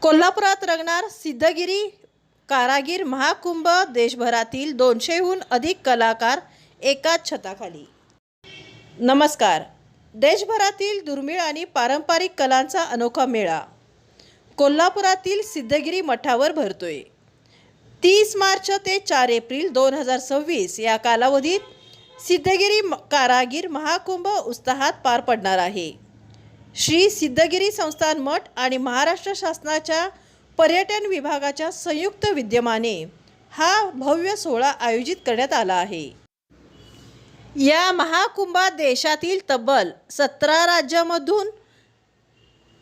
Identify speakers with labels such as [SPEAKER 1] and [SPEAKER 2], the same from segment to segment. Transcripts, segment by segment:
[SPEAKER 1] कोल्हापुरात रंगणार सिद्धगिरी कारागीर महाकुंभ। देशभरातील 200हून अधिक कलाकार एकाच छताखाली। नमस्कार। देशभरातील दुर्मिळ आणि पारंपरिक कलांचा अनोखा मेळा कोल्हापुरातील सिद्धगिरी मठावर भरतोय। 30 मार्च ते 4 एप्रिल 2026 या कालावधीत सिद्धगिरी कारागीर महाकुंभ उत्साहात पार पडणार आहे। श्री सिद्धगिरी संस्थान मठ आणि महाराष्ट्र शासनाच्या पर्यटन विभागाच्या संयुक्त विद्यमाने हा भव्य सोहळा आयोजित करण्यात आला आहे। या महाकुंभात देशातील तब्बल 17 राज्यांमधून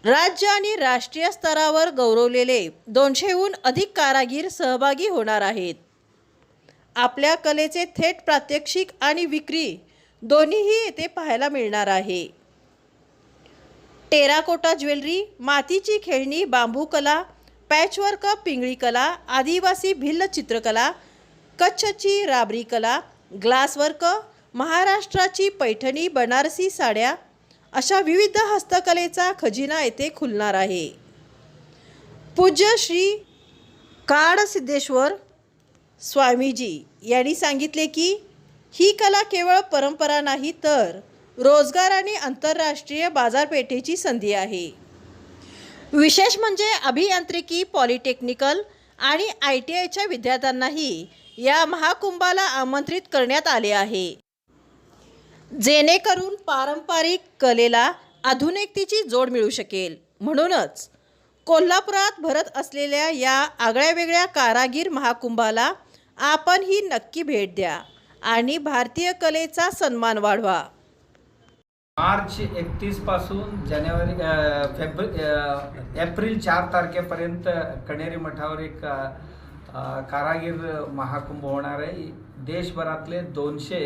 [SPEAKER 1] राज्य आणि राष्ट्रीय स्तरावर गौरवलेले 200हून अधिक कारागीर सहभागी होणार आहेत। आपल्या कलेचे थेट प्रात्यक्षिक आणि विक्री दोन्हीही येथे पाहायला मिळणार आहे। टेराकोटा ज्वेलरी, मातीची खेळणी, बांबू कला, पॅचवर्क, पिंगळी कला, आदिवासी भिल्ल चित्रकला, कच्छची राबरी कला, ग्लासवर्क, महाराष्ट्राची पैठणी, बनारसी साड्या अशा विविध हस्तकलेचा खजिना येथे खुलणार आहे। पूज्य श्री काडसिद्धेश्वर स्वामीजी यांनी सांगितले की ही कला केवळ परंपरा नाही तर रोजगार आणि आंतरराष्ट्रीय बाजारपेठेची संधी आहे। विशेष म्हणजे अभियांत्रिकी, पॉलिटेक्निकल आणि ITIच्या विद्यार्थ्यांनाही या महाकुंभाला आमंत्रित करण्यात आले आहे, जेणेकरून पारंपरिक कलेला आधुनिकतेची जोड मिळू शकेल। म्हणूनच कोल्हापुरात भरत असलेल्या या आगळ्यावेगळ्या कारागीर महाकुंभाला आपणही नक्की भेट द्या आणि भारतीय कलेचा सन्मान वाढवा।
[SPEAKER 2] मार्च 31 पासून एप्रिल 4 तारखेपर्यंत कणेरी मठावर एक कारागीर महाकुंभ होणार आहे। देशभरातले 200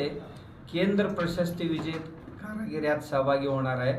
[SPEAKER 2] केंद्र प्रशस्ती विजेते कारागीर यात सहभागी होणार आहे।